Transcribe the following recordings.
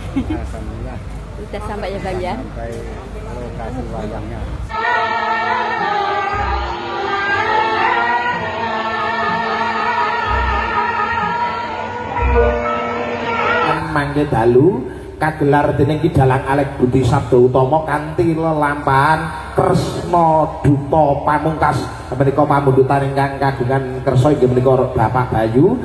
Alhamdulillah. Sudah sampai ya Bang ya? Sampai lokasi wayangnya. Mangke dalu kagelar dening Ki Dalang Alek Budi Sabdo Utama kanthi lelampahan Kresna Duta Pamungkas menika pamundhutan ingkang kagungan kersa inggih menika Bapak Bayu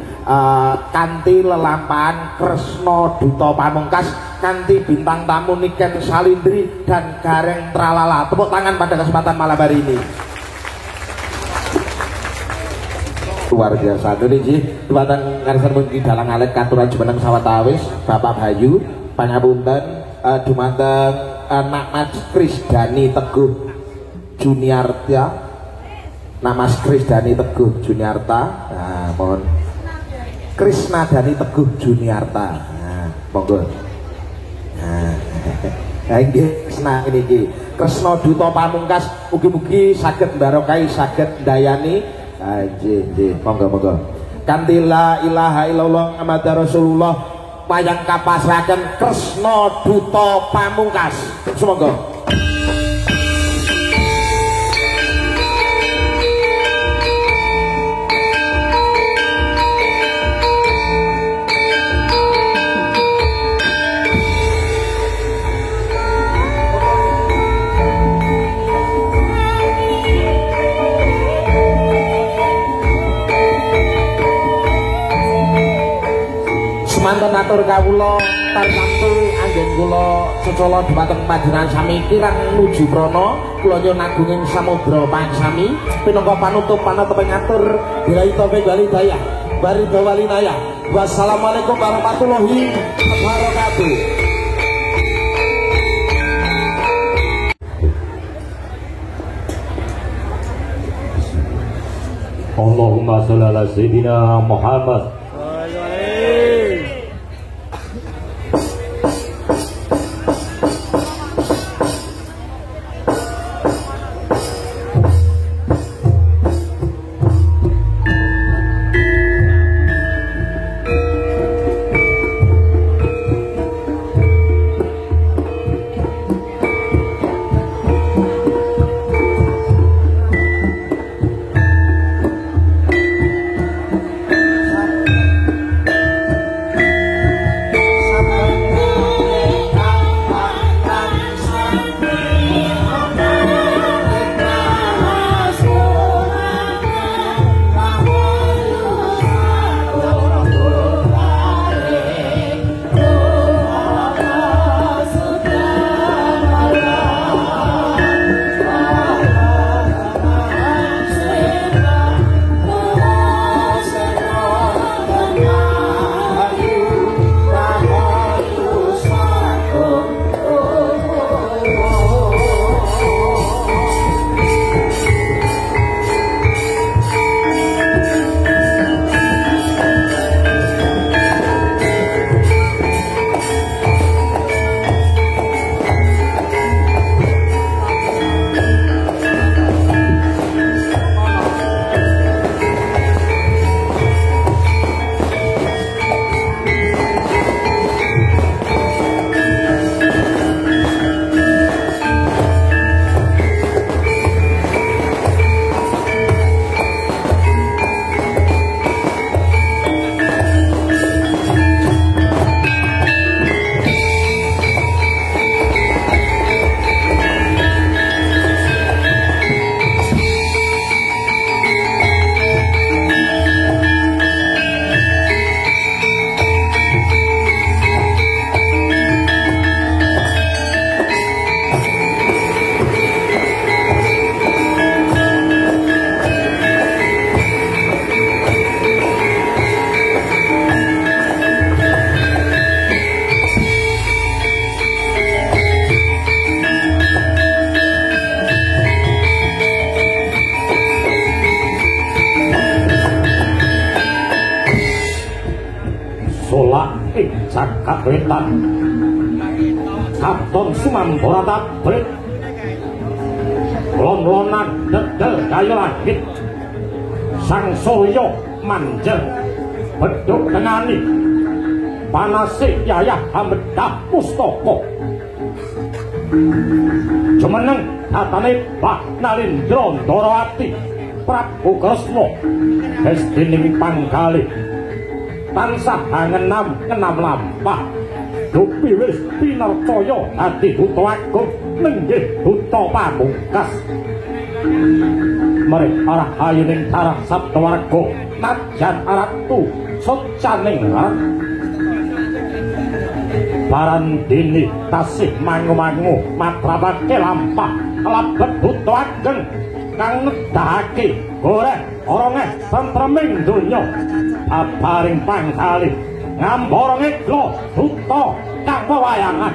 kanthi lelampahan Kresna Duta Pamungkas kanthi bintang tamu Niken Salindri dan Gareng Tralala. Tepuk tangan pada kesempatan malam hari ini. Luar biasa niki dumateng ngarsanipun Ki Dalang Alek katuran jumeneng sawetawis Bapak Bayu pangapunten dumateng Nak Mas Krisdani Teguh Juniarta Nak Mas Krisdani Teguh Juniarta mohon Krisnadani Teguh Juniarta monggo nggih Krisna niki Kresna Duta Pamungkas mugi-mugi saged mbarokahi saged ndayani nggih monggo kanthi la ilaha illallah Muhammadar Rasulullah wayang kapasrahaken Kresna Duta Pamungkas sumangga. Mantan atur kawula tartamtu anggen kula secala dhumateng panjenengan sami kirang nuju prana kula nyuwun agunging samudra pangsami pinangka panutup panateping atur billahi taufiq wal hidayah baridho walinayah wassalamualaikum warahmatullahi wabarakatuh. Allahumma shalli ala sayyidina Muhammad. Wetan Katon Sumambara tabrik lon-lonan dedel kaya langit sang soyo manjer beduk tengani panase Yayah Hamdah Pustaka jumeneng tatane Pak Nalindra Ndarawati Prabu Kresna destining panggalih tansah angenam kenam lampah dupi wis pinarcaya dadi duta agung nenggih duta pamungkas mari arah ayuning tarah Sabdawarga najan aratu socaning arat Barandini tasih mangu-mangu matrapake lampah labet buta ageng kang nedahake goreh orongeh tentreming donya abaring pangkalih ngambara ngeglo buta kang wewayangan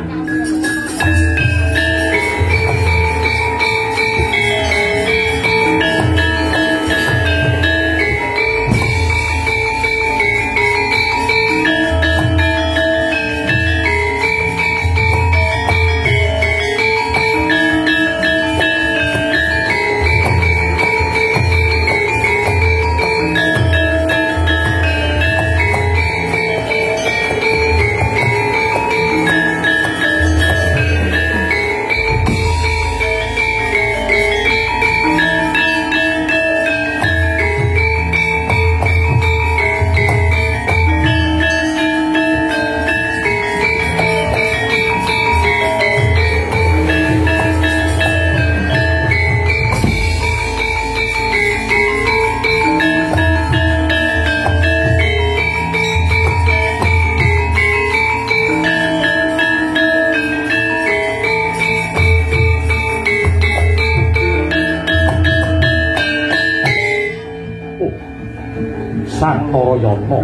Sang Narayana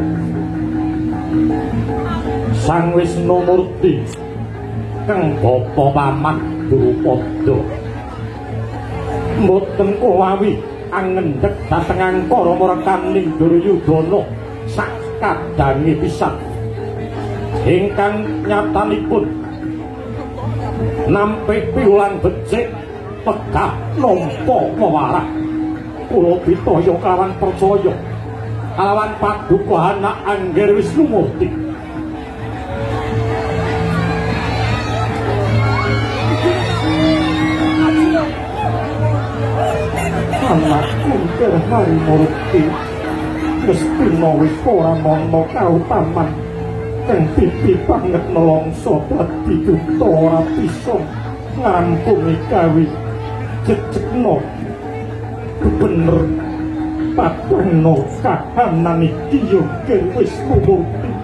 Sang Wisnumurti kang bapa paman Drupada mboten kuwawi angendhek dhateng angkara marakaning Duryudana sakadhange pisan ingkang nyatanipun nampi piwulan becik pegah nampa wewarah kula pitaya kawan percaya kalawan paduka anak Angger Wisnumurti anak Angger Harimurti Gestina wis ora nampa kautaman kang pipi banget nelongso dadi duta ora bisa ngrampungi gawe jejegna bener patungno kahanan iki yo wis mumurti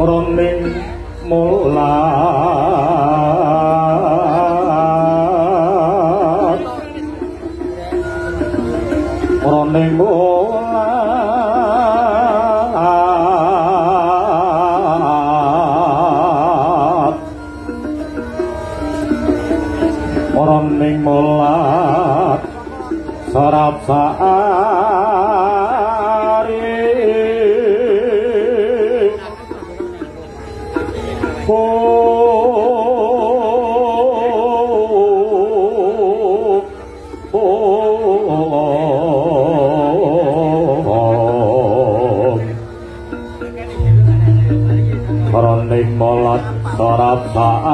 roning mulat roning mulat roning mulat sarap saari roning mulat sarap saari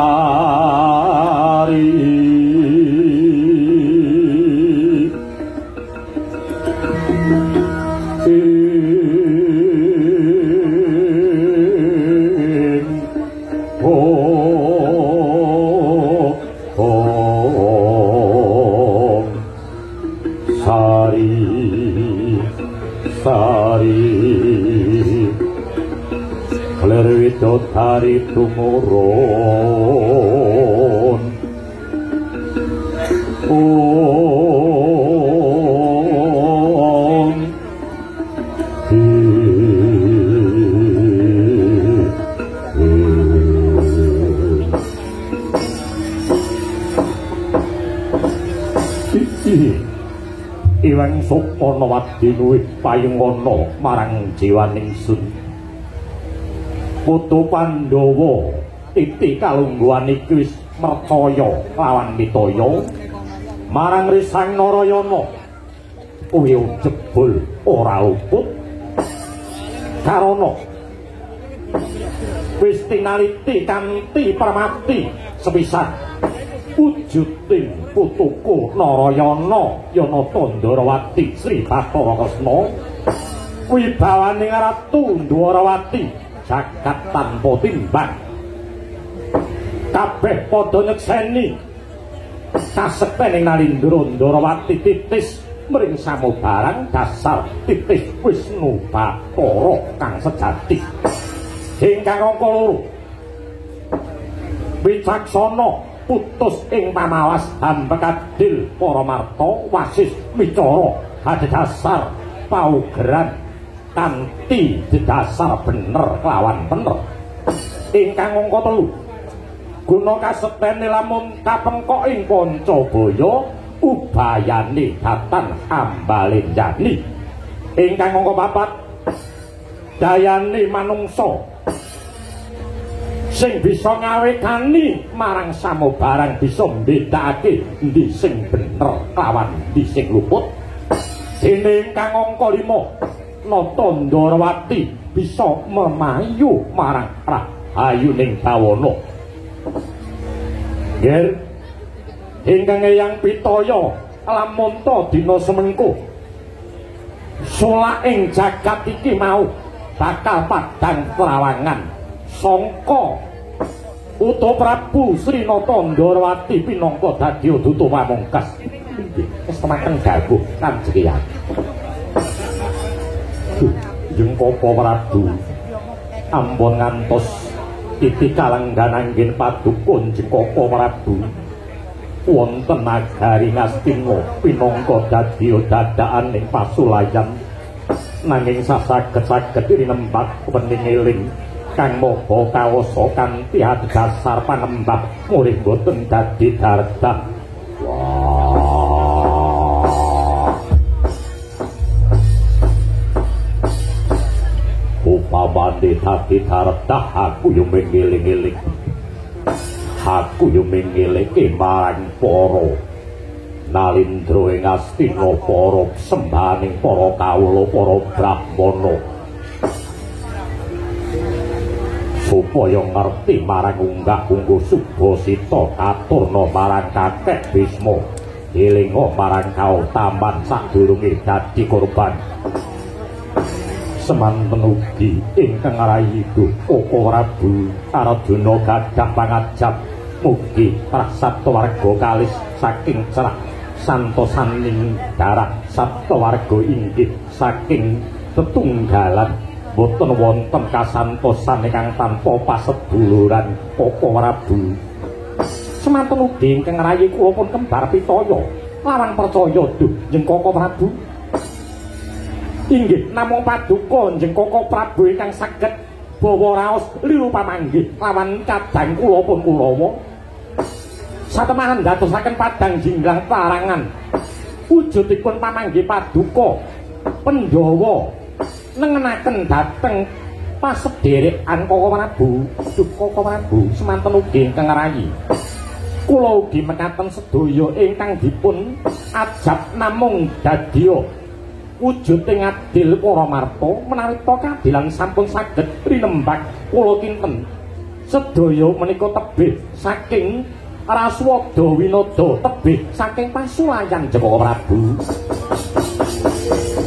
Hari tumurun Iwang Sopono Wadinu payungono marang jiwaning sun Putu Pandhawa titi kalungguhan iki wis mercaya lawan Mitaya marang Risang Narayana kuwi jebul ora luput karana wis tinaliti kanthi permati sepisan wujuding putuku Narayana Yanata Ndwarawati Sri Bathara Kresna wibawaning Ratu Ndwarawati jagat tanpa timbang kabeh padha nyekseni kasektening Nalindra Ndwarawati titis mring samubarang dasar titis Wisnu Bathara kang sejati ingkang angka 2 wicaksana putus ing pamawas hambekadil para marta wasis wicara adhedhasar paugeran kanthi didasar bener kelawan bener ingkang angka 3 guna kasektene lamun kapengkok ing Pancabaya ubayane datan ambalenjani ingkang angka 4 dayane manungsa sing bisa ngawekani marang samubarang bisa mbedakake endi sing bener kelawan endi sing luput dene ingkang angka 5 Nata Ndwarawati bisa memayu marang rahayuning bawana. Nggih. Ingkang Eyang Pitaya lamun ta dina semengko sulaking jagat iki mau bakal padhang prawangan sangka Uta Prabu Sri Nata Ndwarawati pinangka dadi duta pamungkas. Wis temen gawuh kanjengan. Jengkapa Prabu ampun ngantos titi kalengganan anggen padukun Jengkapa Prabu wonten nagari Ngastina pinangka dadi dadakan ing pasulayan nanging sasaget-saget rinembat pening eling kang maha kawasa kanthi adhedhasar panembah muring boten dadi dardah upamane dadi dardah aku yo mengeling-eling aku yo mengeleke marang para Nalindra ing Astina para sembahaning para kawula para brahmana supaya ngerti marang unggah-ungguh Subhasita katurna marang kakek Bisma elinga marang kautaman sadurunge dadi korban semanten ugi ingkang rayidu Koko Prabu Arjuna gadah pangajab mugi prasatwarga kalis saking cerah santosaning darah saptawarga inggih saking tetunggalan boten wonten kasantosan ingkang tanpa paseduluran Koko Prabu. Semanten ugi ingkang rayi kula pun kembar pitaya lawan percaya duh Njeng Koko Prabu. Inggih namung paduka Njeng Koko Prabu ingkang saged bawa raos liru pamanggih lawan kadang kula pun Kurawa. Satemahan dadosaken padang jinglang parangan wujudipun pamanggih paduka Pandhawa nengenaken dhateng pasederekan Koko Prabu. Duh Koko Prabu semanten ugi ingkang rayi kula ugi mekaten sedaya ingkang dipun ajab namung dadya wujuding adil para marta menarika kadilan sampun saged rinembag kula kinten sedaya menika tebih saking Raswada Winada tebih saking pasulayan Joko Prabu.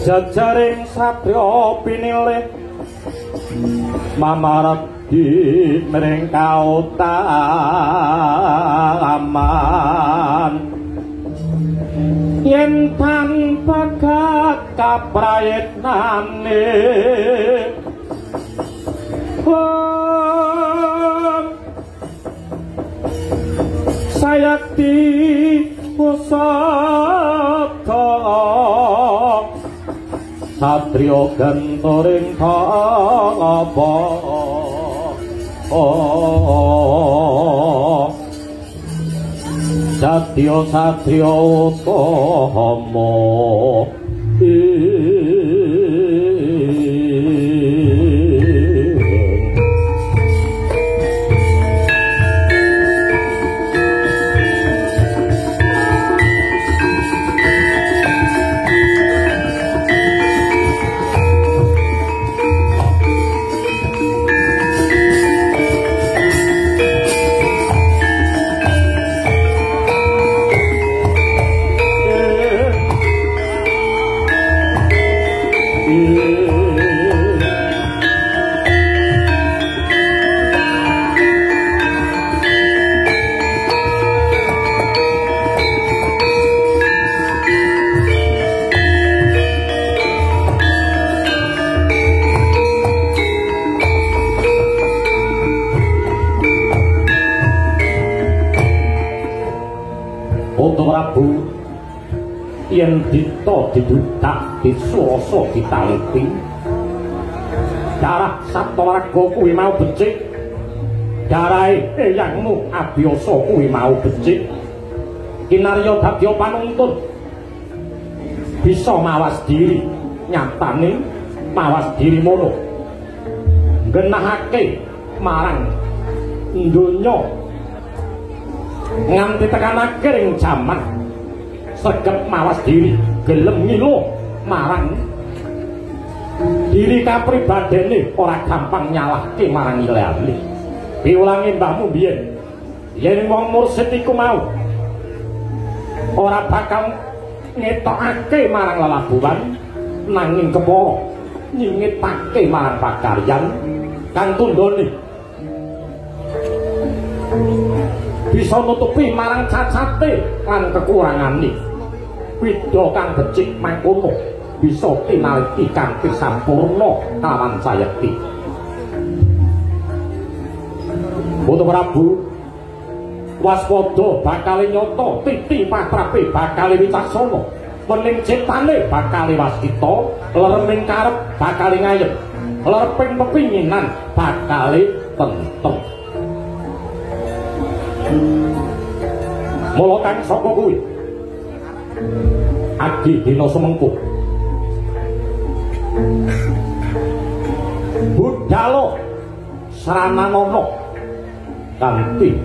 Jajaring satriya pinilih mamargi mring kautaman yen tanpa kaprayitnane sayakti pusaka satriya gantoring apa satya utama Prabu yen dita didudak disuwasa ditaliti darah Sattawarga kuwi mau becik darahe eyangmu Abiyasa kuwi mau becik kinarya dadya panuntun bisa mawas diri nyatane mawas diri mono nggenahake marang donya nganti tekan akhir jaman segep mawas diri gelem ngilu marang diri kapribadene ora gampang nyalahke marang liyane piwulangi mbahmu biyen yen wong mursid iku mau ora bakal ngetokake marang lelabuhan nanging kepara nyingitake marang pakaryan kang tundhone bisa nutupi marang cacate lan kekurangane widha kang becik mangkono bisa tinaliti kanthi sampurna kalawan sayekti. Putra Prabu waspada bakal nyata titi patrape bakal wicaksana mening ciptane bakal waskita lereming karep bakal ngayem lereping pepinginan bakal tentrem. Mula kang saka kuwi adi dina semengko budhalo srananana kanthi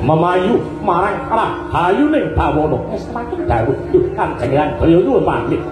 memayu marang rahayuning bawana semakin dawuh Kanjeng Daya nuwun pamit.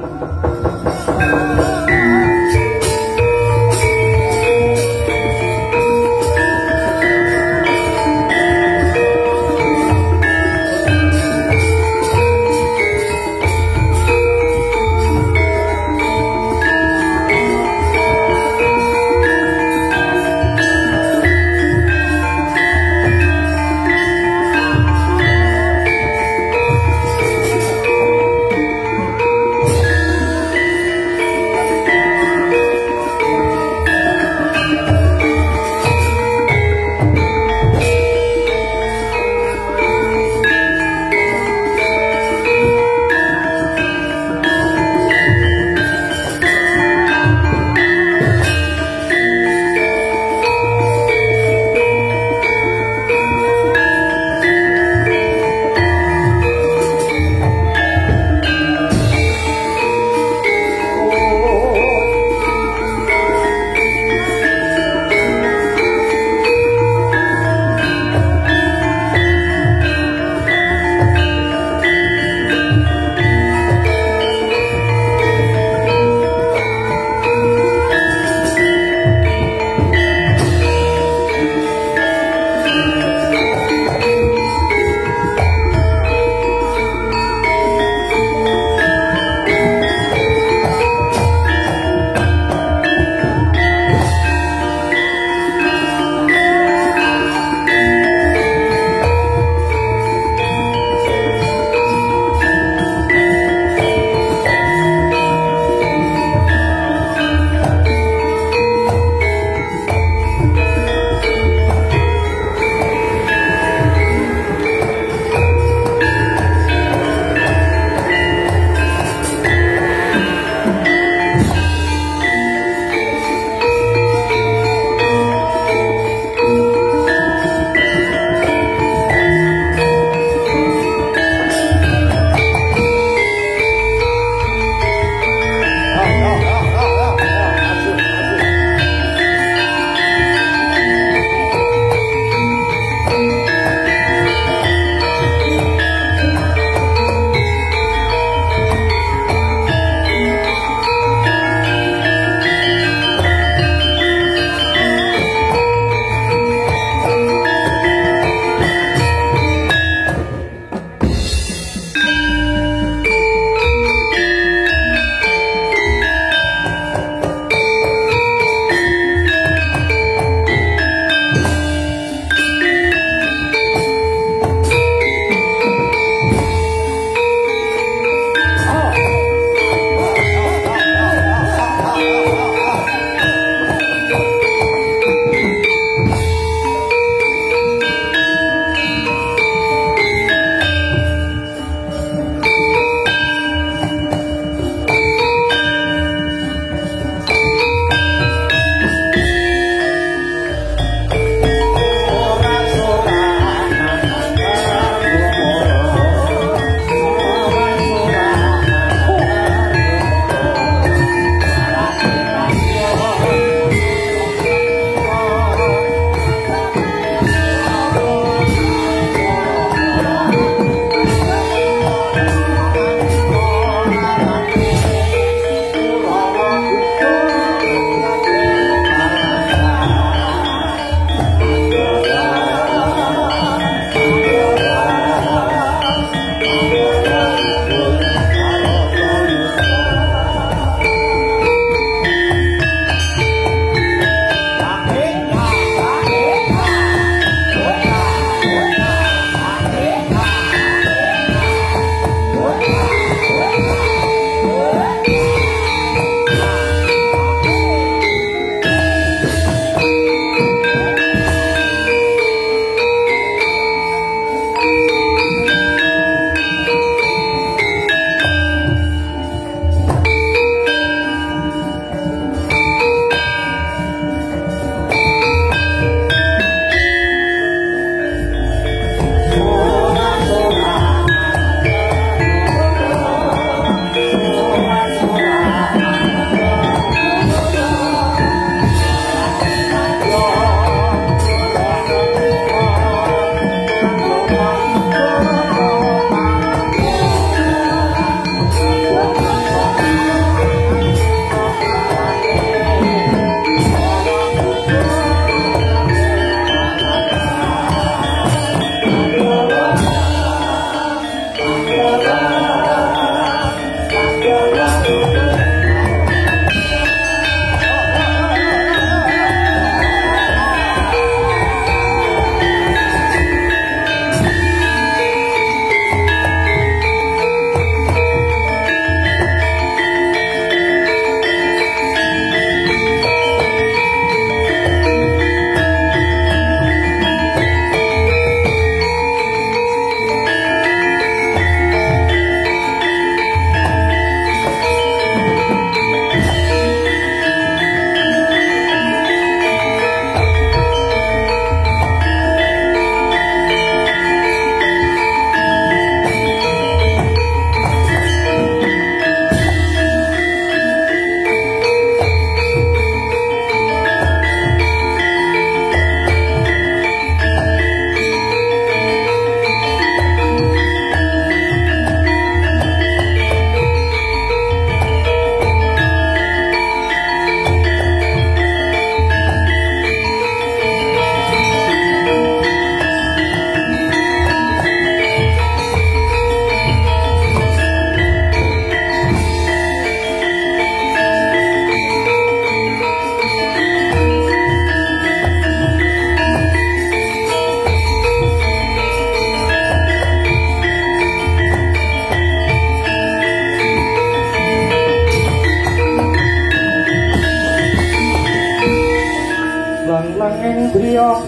priya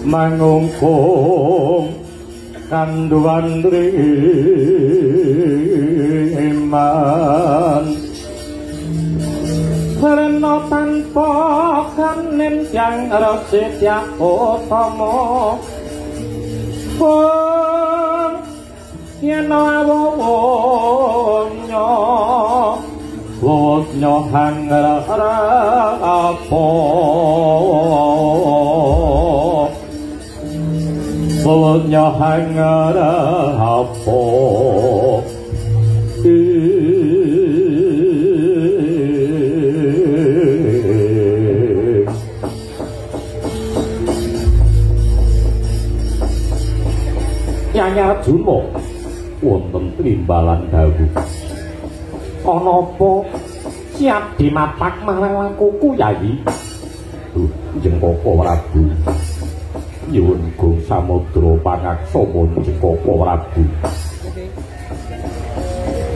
mangungkung kanduan riman rena tanpa kanen yang rasidya utama pun yen wawonyo hangrapo wawonyo hangrapo Nyanya Juno wonten timbalan dawu ana apa siap dimapak marang lakuku Yayi Jengkoko Prabu nyuwun Gung Samudra pangaksama Jengkoko Prabu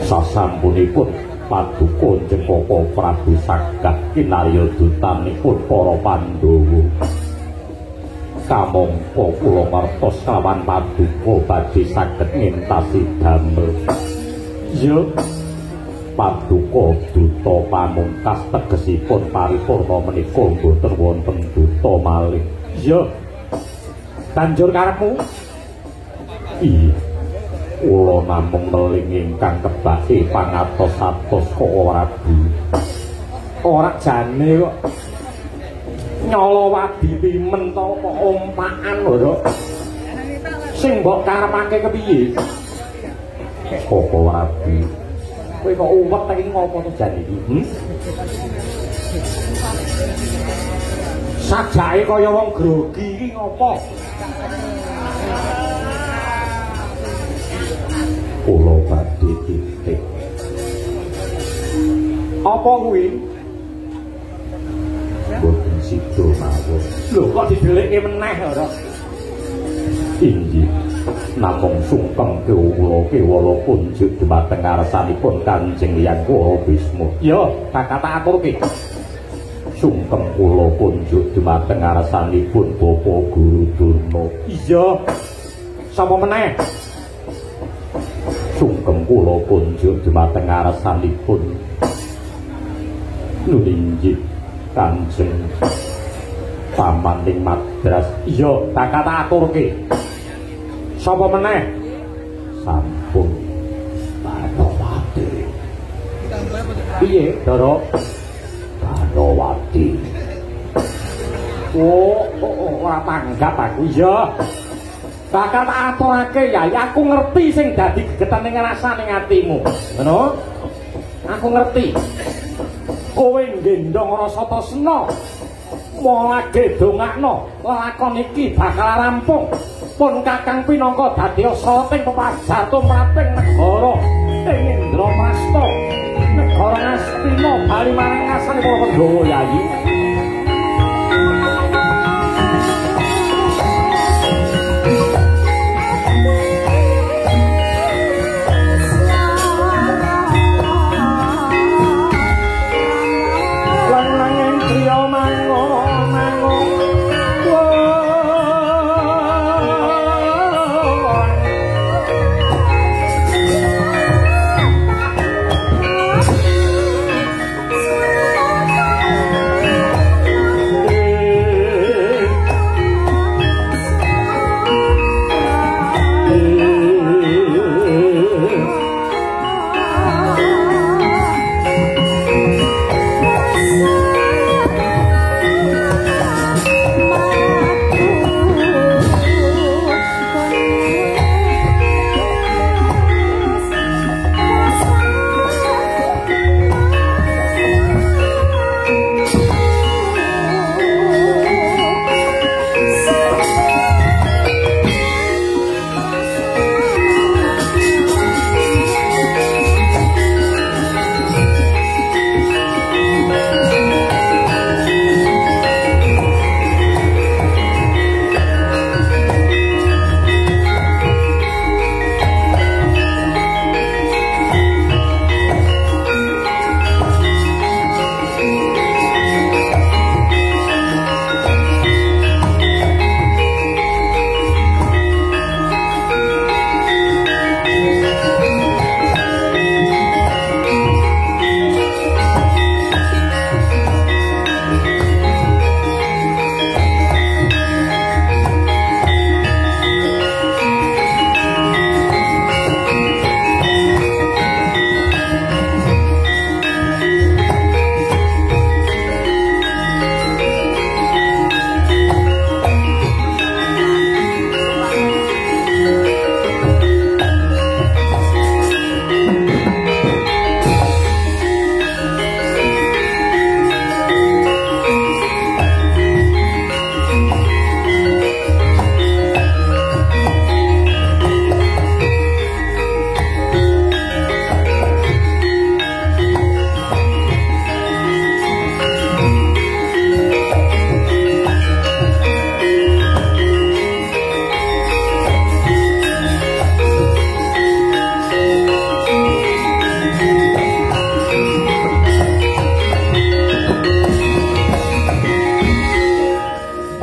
sasampunipun paduka Jengkoko Prabu saged kinarya dutanipun para Pandhawa kamangka kula ngertos kawan paduka badhe saged ngentasi damel ya paduka duta pamungkas tegesipun paripurna menika boten wonten duta malih ya banjur karepmu iya kula namung meling ingkang kebake pangatos-atos kok ora jane kok nyala wadi timen to apa ompakan lho sing mbok karepake kepiye apa wadi kowe kok uwet iki ngopo to jane iki sajake kaya wong grogi iki ngopo kula badhe titik apa kuwi boten sida mawon lho kok didelekke meneh ora inggih namung sungkem kewala punjuk dhumateng ngarsanipun Kanjeng Hyang Wara Bisma ya bakal tak aturke sungkem kula punjuk dhumateng ngarsanipun Bapak Guru Durna iya sapa meneh sungkem kula punjuk dhumateng ngarsanipun nulinggih Kanjeng Pamanting Madras iya bakal tak aturke sapa meneh sampun Danawati piye Dara Danawati ora tanggap aku iya bakal tak aturake ya aku ngerti sing dadi gegetan ning rasane atimu ngono aku ngerti kowe nggendong rasa tresna molage dongakno lakon iki bakal rampung pun Kakang pinangka dadi sating pepajar tumraping negara ing Indramaста negara Astina bali marang ngasane para Pandhawa Yayi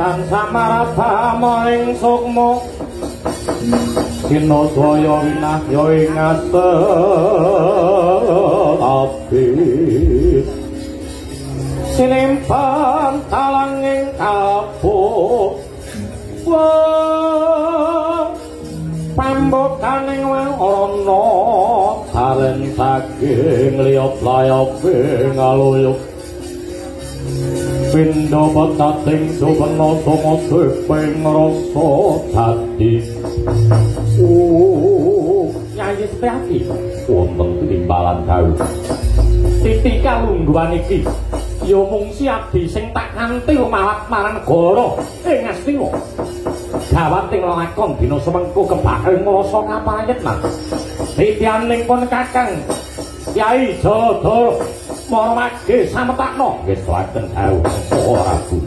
tansah marata maring sukma kinodaya winahya ing ati sinimpan talang ing kapuk pambokaning ana karen saking liyop-layop ngaluyuk pindha petating suwena sanga seping rasa dadi Nyai Setyaki wonten timbalan dawuh titi kalungguhan iki ya mung siadi sing tak kanthi mawat marang negara ing Astina gawating lakon dina semengko kebak ngrasa kapayetnan titianing pun Kakang Kyai Jodho marmage sametakno wis lajen dawuh ora Bu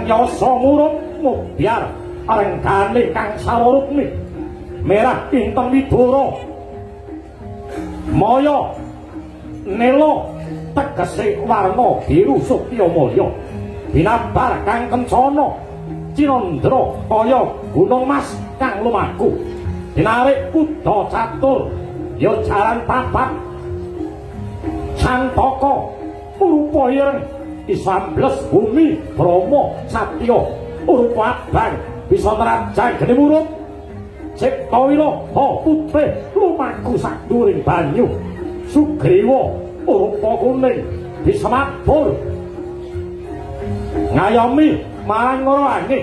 Yasa murut mubyar arenggane kang sarurukmi merah inten widara maya nela tegese warna biru Sutyamaya binabar kang kencana cinandra kaya gunung mas kang lumaku dinarik kuda catur ya jalan papat santaka rupa ireng isambles bumi Brahma Satya urupa abang bisa nerajang geni murut Ciptawira putih lumaku sakduring banyu Sugriwa urupa kuning bisa mabur ngayomi marang ngorowani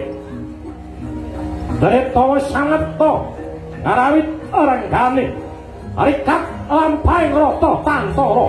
Dreta Samapta ngarawit arenggane rikat lampahing rata tantara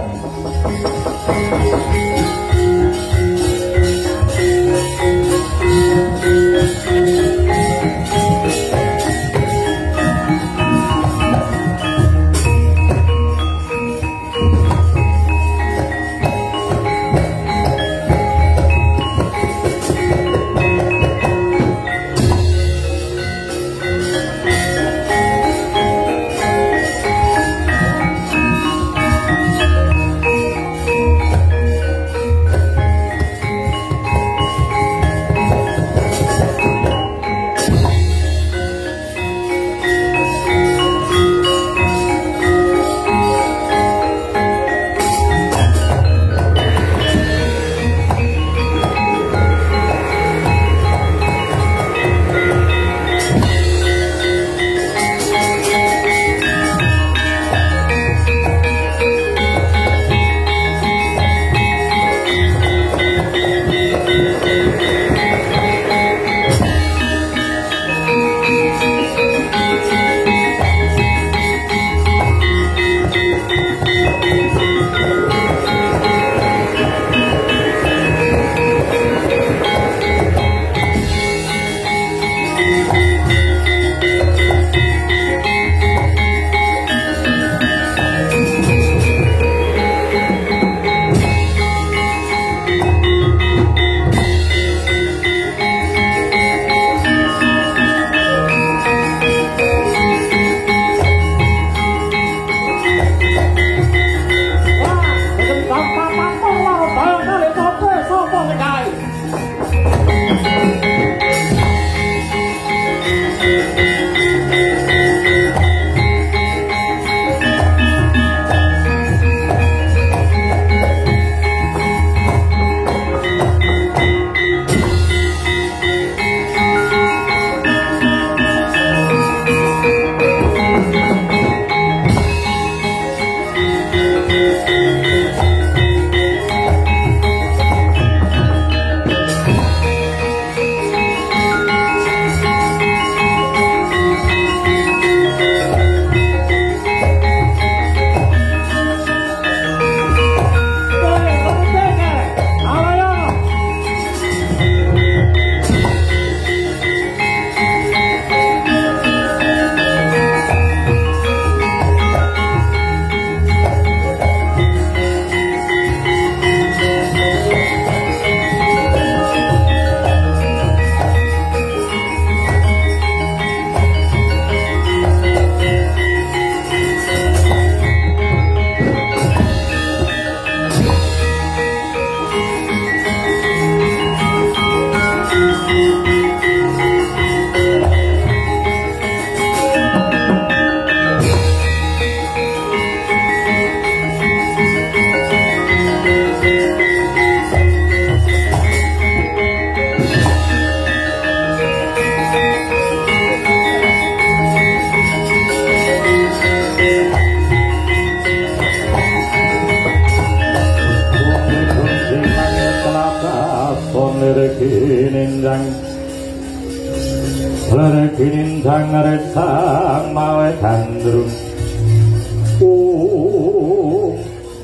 Kinindang resang mawe gandrung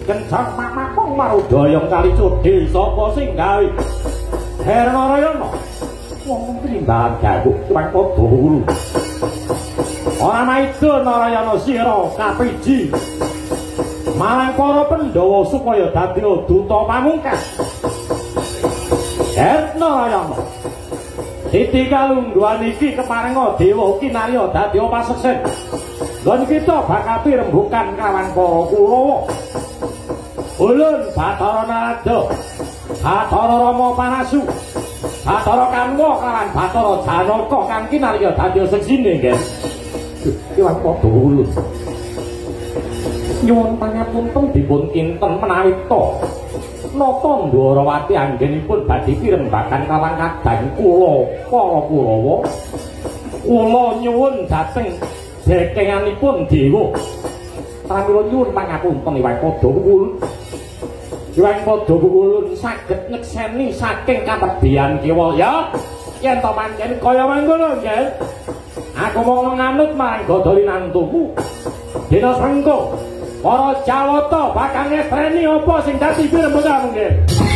kencang mamapong marudoyong kali cudil sapa sing gawe Hermarayana wong pindahan gaguk tuwang padha hulu ora maido Narayana sira kapiji marang para Pandhawa supaya dadi duta pamungkas Hermarayana Siti kalungguhan iki keparenga dewa kinarya dadi paseksen. Lan kita bakati rembukan kawan para Kurawa. Ulun Bathara Narada, Bathara Rama Panasu, Bathara Kanwa kawan Bathara Janaka kang kinarya dadi seksine, nggih. Kiwang padha ulun. Nyuwun pangapunten dipun kinten menawi to Nata Ndwarawati anggenipun badhe pirembagan kawan kadang kula para Kurawa. Kula nyuwun dhateng dekenganipun dewa. Pramila nyuwun pangapunten Iwang Padha Ulun. Iwang Padha Ulun saged nyekseni saking katebian kiwa ya. Yen to pancen kaya mangkono nggih. Aku mung nganut marang Gadoli nantumu. Dina Sengko para Jawata bakal ngestreni apa sing dadi pirembagan nggih.